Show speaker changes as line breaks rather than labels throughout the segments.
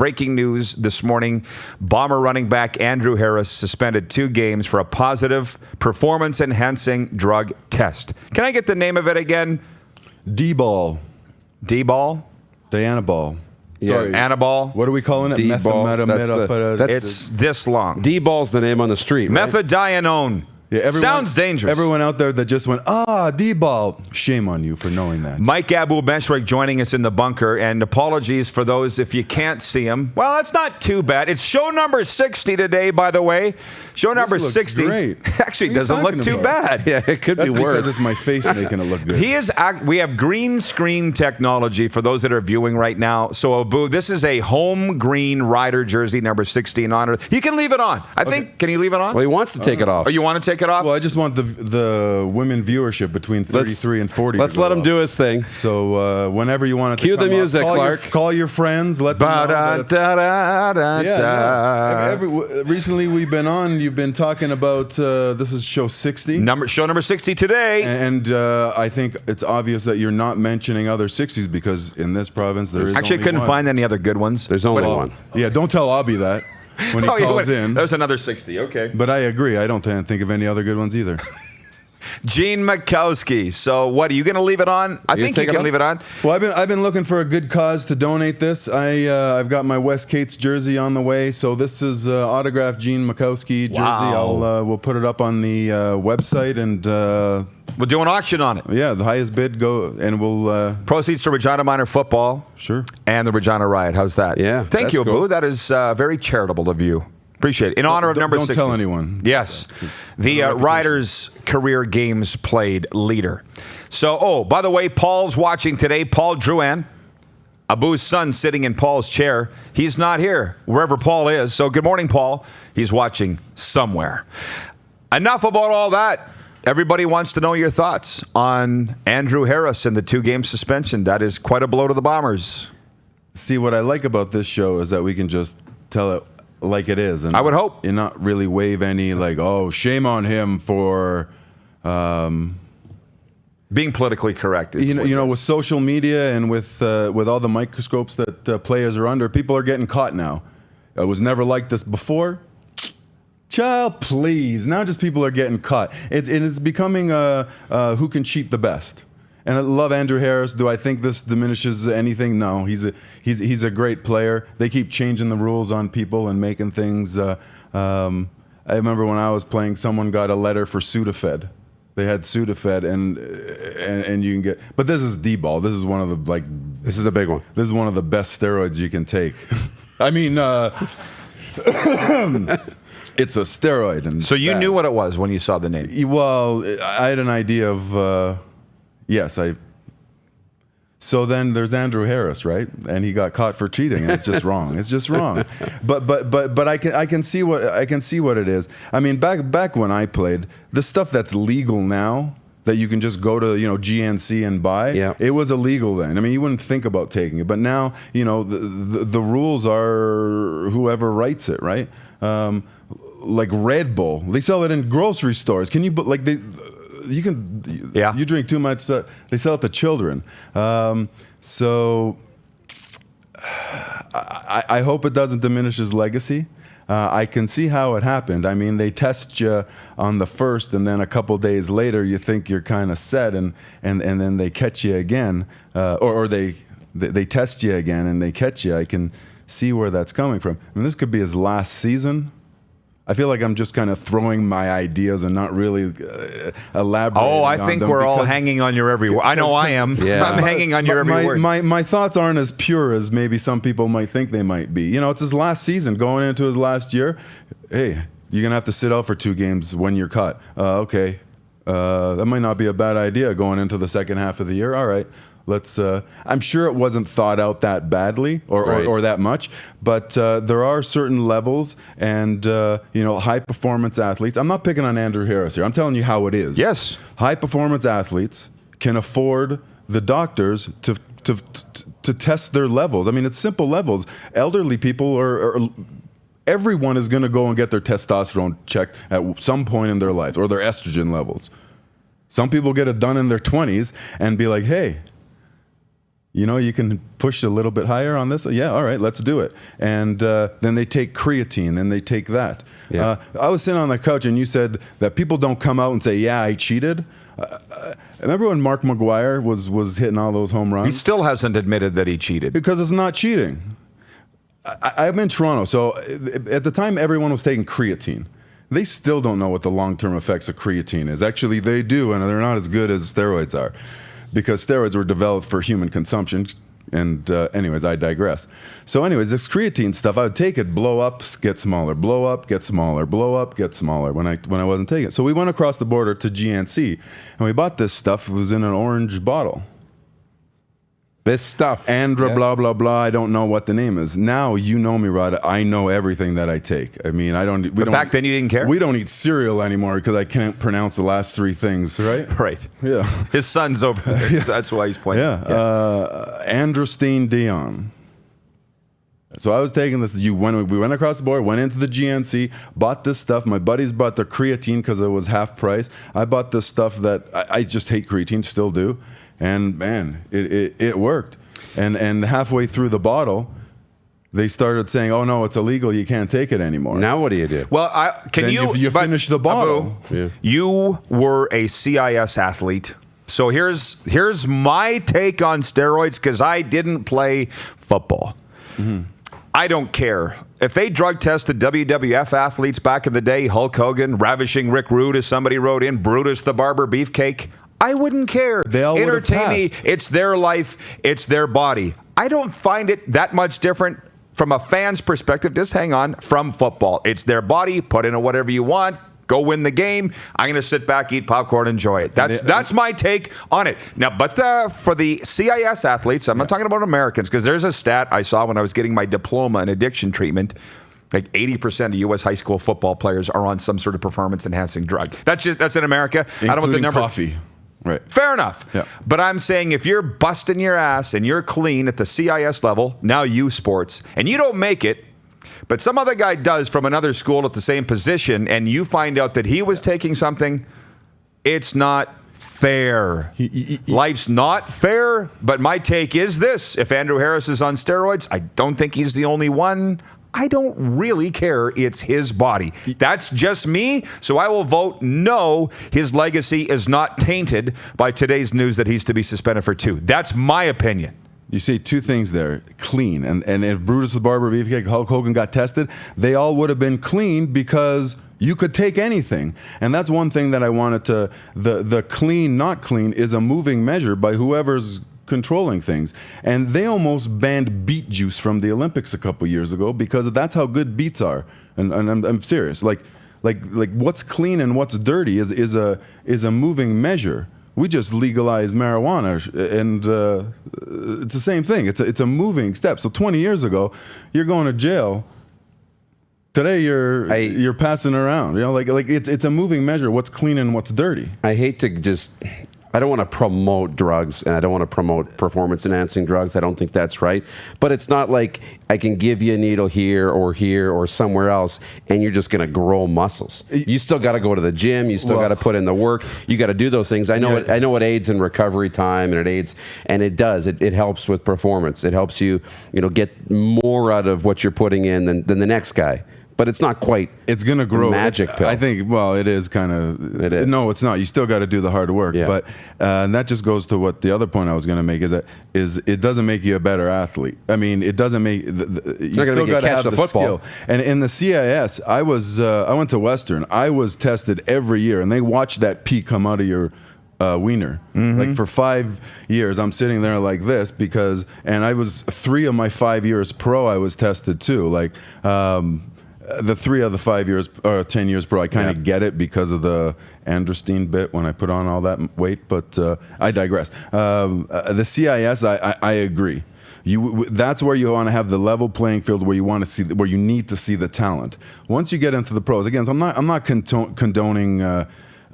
breaking news this morning. Bomber running back Andrew Harris suspended 2 games for a positive performance-enhancing drug test. Can I get the name of it again?
D-ball.
D-ball?
Dianabol. Sorry.
Anabol?
What are we calling it?
D-ball.
It's this long.
D-ball's the name on the street, right?
Methadone.
Yeah,
Sounds dangerous.
Everyone out there that just went, D-ball. Shame on you for knowing that.
Mike Abou Benchwork joining us in the bunker, and apologies for those if you can't see him. Well, that's not too bad. It's show number 60 today, by the way. Show number
looks
60
great.
actually doesn't look too bad.
Yeah, it could be worse.
Because it's my face making it look good.
We have green screen technology for those that are viewing right now. So, Abou, this is a home green Rider jersey, number 16 on it. You can leave it on. I think. Can you leave it on?
Well, he wants to take it off.
Oh, you want to take it off?
Well, I just want the women viewership between 33 and 40.
Let's let him do his thing.
So whenever you want to
cue the music, Clark.
Call your friends. Let them know that recently we've been on. You've been talking about this is show 60.
Show number 60 today.
And I think it's obvious that you're not mentioning other 60s because in this province there is
actually
only
couldn't
one.
find any other good ones.
There's only one.
Yeah, don't tell Abby that when he calls in.
There's another 60. Okay.
But I agree. I don't think of any other good ones either.
Gene Mikowski. So what, are you going to leave it on? I think you can leave it on.
Well, I've been looking for a good cause to donate this. I've got my West Cates jersey on the way. So this is autographed Gene Mikowski jersey.
Wow.
We'll put it up on the website and
we'll do an auction on it.
Yeah, the highest bid go and we'll
proceeds to Regina Minor football.
Sure.
And the Regina Riot. How's that?
Yeah.
Thank you, Abou. Cool. That is very charitable of you. Appreciate it. In honor of number 60.
Don't tell anyone.
Yes. The Riders' career games played leader. So, by the way, Paul's watching today. Paul Drouin, Abou's son, sitting in Paul's chair. He's not here, wherever Paul is. So, good morning, Paul. He's watching somewhere. Enough about all that. Everybody wants to know your thoughts on Andrew Harris and the 2-game suspension. That is quite a blow to the Bombers.
See, what I like about this show is that we can just tell it like it is, and
I would hope,
and not really wave any shame on him for
being politically correct.
You know, with social media and with all the microscopes that players are under, people are getting caught now. It was never like this before. Child, please. Now just people are getting caught. It's becoming who can cheat the best. And I love Andrew Harris. Do I think this diminishes anything? No. He's a great player. They keep changing the rules on people and making things. I remember when I was playing, someone got a letter for Sudafed. They had Sudafed, and you can get. But this is D-ball. This is one of the
This is the big one.
This is one of the best steroids you can take. I mean, it's a steroid. And
so you knew what it was when you saw the name.
Well, I had an idea of. Yes, So then there's Andrew Harris, right? And he got caught for cheating. And it's just wrong. It's just wrong. But I can see what it is. I mean, back when I played, the stuff that's legal now that you can just go to GNC and buy.
Yeah.
It was illegal then. I mean, you wouldn't think about taking it, but now the rules are whoever writes it, right? Like Red Bull, they sell it in grocery stores. Can you you drink too much. They sell it to children. So I hope it doesn't diminish his legacy. I can see how it happened. I mean, they test you on the first, and then a couple days later, you think you're kind of set, and then they catch you again, or they test you again and they catch you. I can see where that's coming from. I mean, this could be his last season. I feel like I'm just kind of throwing my ideas and not really elaborating.
Oh, I think we're all hanging on your every word. I know I am. Yeah. I'm hanging on your every word.
My thoughts aren't as pure as maybe some people might think they might be. It's his last season, going into his last year. Hey, you're going to have to sit out for 2 games when you're caught. Okay. That might not be a bad idea going into the second half of the year. All right. Let's. I'm sure it wasn't thought out that badly or that much, but there are certain levels, and high performance athletes. I'm not picking on Andrew Harris here. I'm telling you how it is.
Yes,
high performance athletes can afford the doctors to test their levels. I mean, it's simple levels. Elderly people are everyone is going to go and get their testosterone checked at some point in their life, or their estrogen levels. Some people get it done in their 20s and be like, hey, you can push a little bit higher on this. Yeah, all right, let's do it. And then they take creatine, then they take that.
Yeah.
I was sitting on the couch and you said that people don't come out and say, yeah, I cheated. Remember when Mark McGuire was hitting all those home runs?
He still hasn't admitted that he cheated.
Because it's not cheating. I'm in Toronto, so at the time everyone was taking creatine. They still don't know what the long-term effects of creatine is. Actually, they do, and they're not as good as steroids are, because steroids were developed for human consumption. And anyways, I digress. So anyways, this creatine stuff, I would take it, blow up, get smaller, blow up, get smaller, blow up, get smaller when I wasn't taking it. So we went across the border to GNC, and we bought this stuff. It was in an orange bottle.
This stuff.
Andra, blah, blah, blah. I don't know what the name is. Now, you know me, Rod. I know everything that I take. I mean,
Back then you didn't care?
We don't eat cereal anymore because I can't pronounce the last three things, right?
Right.
Yeah.
His son's over there. Yeah. That's why he's pointing.
Yeah. Androstene Dion. So I was taking this. We went across the board, went into the GNC, bought this stuff. My buddies bought their creatine because it was half price. I bought this stuff that I just hate creatine, still do. And man, it worked. And halfway through the bottle, they started saying, "Oh no, it's illegal. You can't take it anymore."
Now what do you do?
Well,
you finish the bottle?
Abou,
Yeah.
You were a CIS athlete. So here's my take on steroids, because I didn't play football. Mm-hmm. I don't care. If they drug tested WWF athletes back in the day, Hulk Hogan, Ravishing Rick Rude, as somebody wrote in, Brutus the Barber Beefcake, I wouldn't care.
They all
entertain me.
passed.
It's their life. It's their body. I don't find it that much different from a fan's perspective. Just hang on, from football. It's their body. Put in whatever you want. Go win the game. I'm going to sit back, eat popcorn, enjoy it. That's my take on it. Now, but for the CIS athletes, I'm not talking about Americans, because there's a stat I saw when I was getting my diploma in addiction treatment. Like 80% of U.S. high school football players are on some sort of performance-enhancing drug. That's in America.
Including
I don't know what the number.
Coffee. Right.
Fair enough.
Yeah.
But I'm saying if you're busting your ass and you're clean at the CIS level, now U Sports, and you don't make it, but some other guy does from another school at the same position, and you find out that he was taking something, it's not fair. Life's not fair, but my take is this. If Andrew Harris is on steroids, I don't think he's the only one. I don't really care. It's his body. That's just me. So I will vote no. His legacy is not tainted by today's news that he's to be suspended for 2. That's my opinion.
You see two things there, clean. And if Brutus the Barber Beefcake, Hulk Hogan got tested, they all would have been clean because you could take anything. And that's one thing that I wanted to, the clean, not clean is a moving measure by whoever's controlling things. And they almost banned beet juice from the Olympics a couple years ago because that's how good beets are. And I'm serious. Like what's clean and what's dirty is a moving measure. We just legalized marijuana, and it's the same thing. It's a moving step. So 20 years ago, you're going to jail. Today, you're passing around. Like it's a moving measure. What's clean and what's dirty.
I hate to just. I don't want to promote drugs, and I don't want to promote performance-enhancing drugs. I don't think that's right. But it's not like I can give you a needle here or somewhere else, and you're just going to grow muscles. You still got to go to the gym. You still got to put in the work. You got to do those things. I know it aids in recovery time, and it does. It helps with performance. It helps you get more out of what you're putting in than the next guy. But it's not quite. It's going to grow. Magic pill.
I think. Well, it is kind of.
It is.
No, it's not. You still got to do the hard work.
Yeah.
But and that just goes to what the other point I was going to make is it doesn't make you a better athlete. I mean, it doesn't make. You still got to have the skill. And in the CIS, I went to Western. I was tested every year, and they watch that pee come out of your wiener. Mm-hmm. Like for 5 years, I'm sitting there like this and I was 3 of my 5 years pro. I was tested too. Like. The 3 of the 5 years or 10 years pro, I kind of get it because of the androstenedione bit when I put on all that weight, but I digress. The CIS, I agree. That's where you want to have the level playing field where you need to see the talent. Once you get into the pros, again, I'm not condoning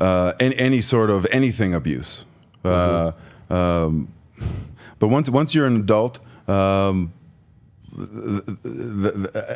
any sort of anything abuse. Mm-hmm. But once you're an adult.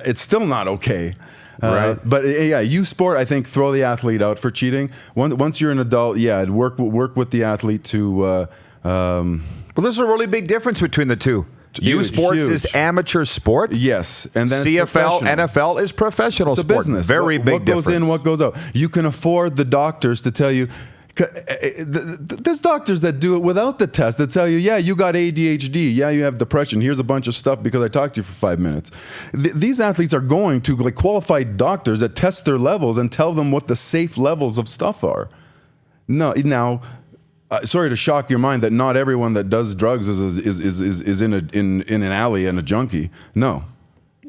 It's still not okay.
Right.
But U Sport, I think, throw the athlete out for cheating. Once you're an adult, work with the athlete to
Well, there's a really big difference between the two.
Huge,
Sports is
huge.
amateur sport.
Yes, and then
CFL,
it's professional.
NFL is professional
It's a
sport.
business.
Very big
what
difference.
goes in, what goes out. You can afford the doctors to tell you. There's doctors that do it without the test that tell you, yeah, you got ADHD, yeah, you have depression. Here's a bunch of stuff because I talked to you for 5 minutes. These athletes are going to like qualified doctors that test their levels and tell them what the safe levels of stuff are. No, now. Sorry to shock your mind that not everyone that does drugs is in an alley and a junkie. No.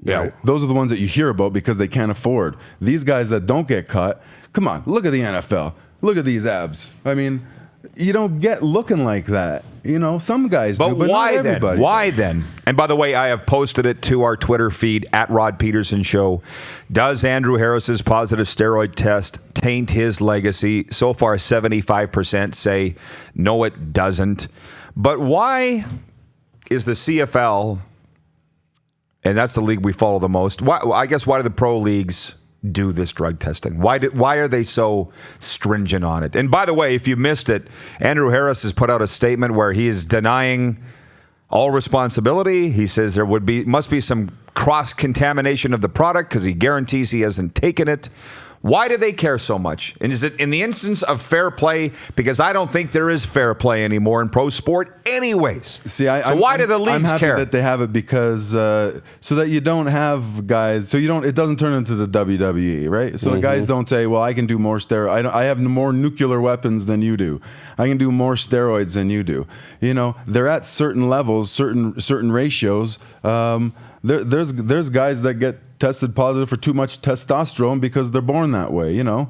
Yeah.
Right? Those are the ones that you hear about because they can't afford. These guys that don't get caught, come on, look at the NFL. Look at these abs. I mean, you don't get looking like that. You know, some guys do, but
why
not
then?
everybody.
Why then? And by the way, I have posted it to our Twitter feed at Rod Pedersen Show. Does Andrew Harris's positive steroid test taint his legacy? So far, 75% say no, it doesn't. But why is the CFL, and that's the league we follow the most, why do the pro leagues do this drug testing? Why are they so stringent on it? And by the way, if you missed it, Andrew Harris has put out a statement where he is denying all responsibility. He says there must be some cross-contamination of the product because he guarantees he hasn't taken it. Why do they care so much? And is it in the instance of fair play? Because I don't think there is fair play anymore in pro sport anyways.
See,
why do the leagues
I'm happy
care?
that they have it because so that you don't have guys, so it doesn't turn into the WWE, right? So the guys don't say, well, I can do more steroids. I have more nuclear weapons than you do. I can do more steroids than you do. You know, they're at certain levels, certain ratios. There's guys that get tested positive for too much testosterone because they're born that way, you know.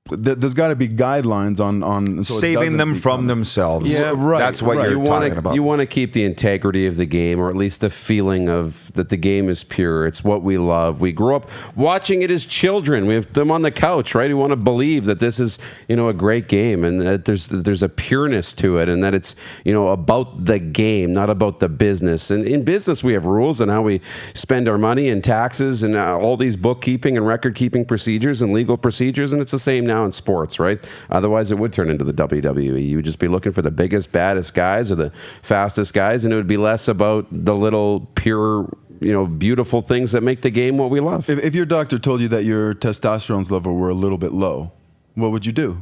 There's got to be guidelines on so
saving them from themselves.
Yeah,
right.
That's what you're talking about.
You want to keep the integrity of the game, or at least the feeling of that the game is pure. It's what we love. We grew up watching it as children. We have them on the couch, right? We want to believe that this is, a great game, and that there's a pureness to it, and that it's, about the game, not about the business. And in business, we have rules on how we spend our money and taxes and all these bookkeeping and record keeping procedures and legal procedures, and it's the same now in sports, right? Otherwise, it would turn into the WWE. You would just be looking for the biggest, baddest guys or the fastest guys, and it would be less about the little pure, beautiful things that make the game what we love.
If your doctor told you that your testosterone level were a little bit low, what would you do?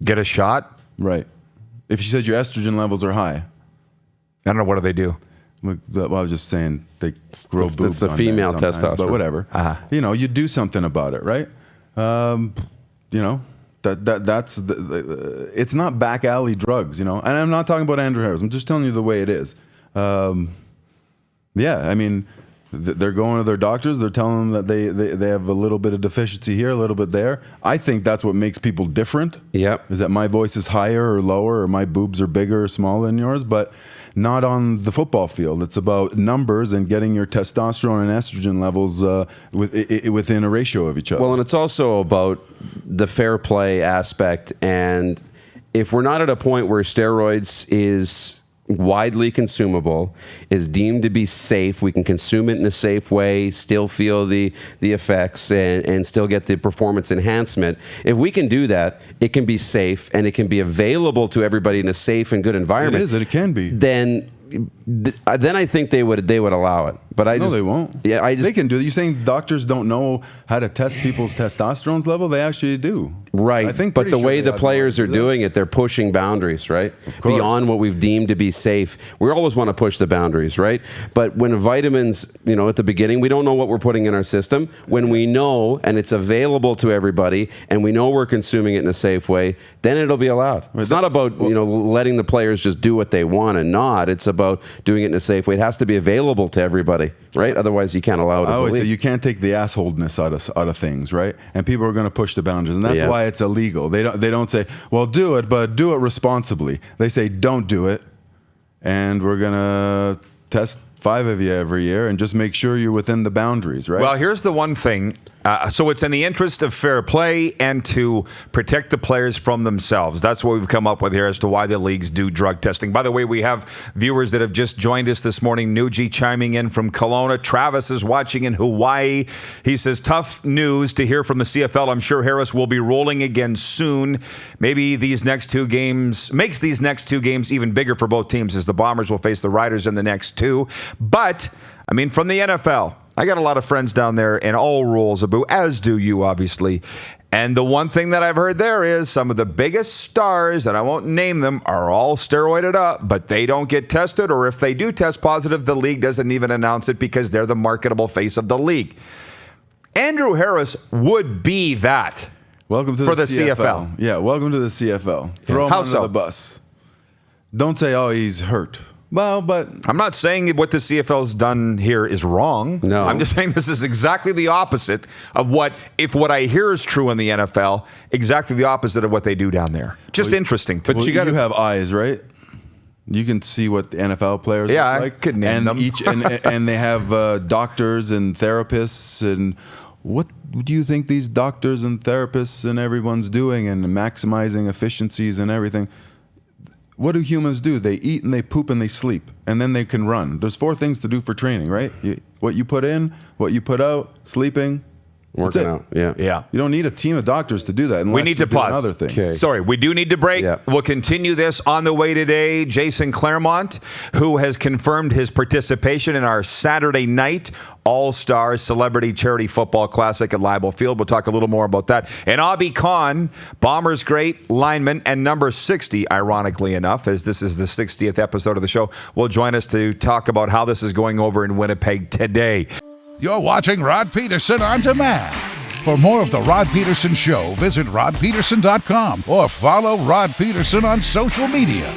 Get a shot?
Right. If she said your estrogen levels are high.
I don't know. What do they do?
Well, I was just saying they grow boobs.
It's the
on
female
men sometimes,
testosterone.
but whatever. You do something about it, right? That's it's not back alley drugs, and I'm not talking about Andrew Harris. I'm just telling you the way it is. They're going to their doctors. They're telling them that they have a little bit of deficiency here, a little bit there. I think that's what makes people different.
Yep.
Is that my voice is higher or lower, or my boobs are bigger or smaller than yours, but not on the football field. It's about numbers and getting your testosterone and estrogen levels within a ratio of each other.
Well, and it's also about the fair play aspect. And if we're not at a point where steroids is widely consumable, is deemed to be safe, we can consume it in a safe way, still feel the effects and still get the performance enhancement. If we can do that, it can be safe and it can be available to everybody in a safe and good environment.
It is, and it can be.
Then I think they would allow it. But
they won't.
Yeah,
they can do it. You're saying doctors don't know how to test people's testosterone level? They actually do.
Right.
I think,
but the way the players are doing it, they're pushing boundaries, right? Beyond what we've deemed to be safe. We always want to push the boundaries, right? But when vitamins, at the beginning, we don't know what we're putting in our system. When we know and it's available to everybody and we know we're consuming it in a safe way, then it'll be allowed. It's not about, letting the players just do what they want and not. It's about doing it in a safe way. It has to be available to everybody, right? Otherwise, you can't allow it as
I always
a league.
say you can't take the assholeness out of things, right? And people are going to push the boundaries, and that's why it's illegal. They don't say, well, do it, but do it responsibly. They say, don't do it, and we're going to test 5 of you every year and just make sure you're within the boundaries, right?
Well, here's the one thing. So it's in the interest of fair play and to protect the players from themselves. That's what we've come up with here as to why the leagues do drug testing. By the way, we have viewers that have just joined us this morning. Nuji chiming in from Kelowna. Travis is watching in Hawaii. He says, tough news to hear from the CFL. I'm sure Harris will be rolling again soon. Maybe these next 2 games makes these next 2 games even bigger for both teams as the Bombers will face the Riders in the next 2. But, I mean, from the NFL, I got a lot of friends down there in all roles, Abou, as do you, obviously. And the one thing that I've heard there is some of the biggest stars, and I won't name them, are all steroided up, but they don't get tested, or if they do test positive, the league doesn't even announce it because they're the marketable face of the league. Andrew Harris would be that.
Welcome to
for
the
CFL.
Yeah, welcome to the CFL. Throw him
How
under
so?
the bus. Don't say, oh, he's hurt. Well, but
I'm not saying what the CFL's done here is wrong.
No.
I'm just saying this is exactly the opposite of if what I hear is true in the NFL, exactly the opposite of what they do down there. Just interesting to me.
well, you have eyes, right? You can see what the NFL players
Yeah,
look
I
like.
could name
and
them.
and they have doctors and therapists. And what do you think these doctors and therapists and everyone's doing and maximizing efficiencies and everything? What do humans do? They eat and they poop and they sleep, and then they can run. There's 4 things to do for training, right? What you put in, what you put out, sleeping.
Working out. Yeah.
Yeah.
You don't need a team of doctors to do that unless
We need
you
to
do
pause.
other things.
Okay.
Sorry, we do need to break.
Yeah.
We'll continue this on the way today. Jason Claremont, who has confirmed his participation in our Saturday night All-Star Celebrity Charity Football Classic at Libel Field. We'll talk a little more about that. And Abby Khan, Bombers great lineman and number 60, ironically enough, as this is the 60th episode of the show, will join us to talk about how this is going over in Winnipeg today.
You're watching Rod Pedersen On Demand. For more of The Rod Pedersen Show, visit rodpedersen.com or follow Rod Pedersen on social media.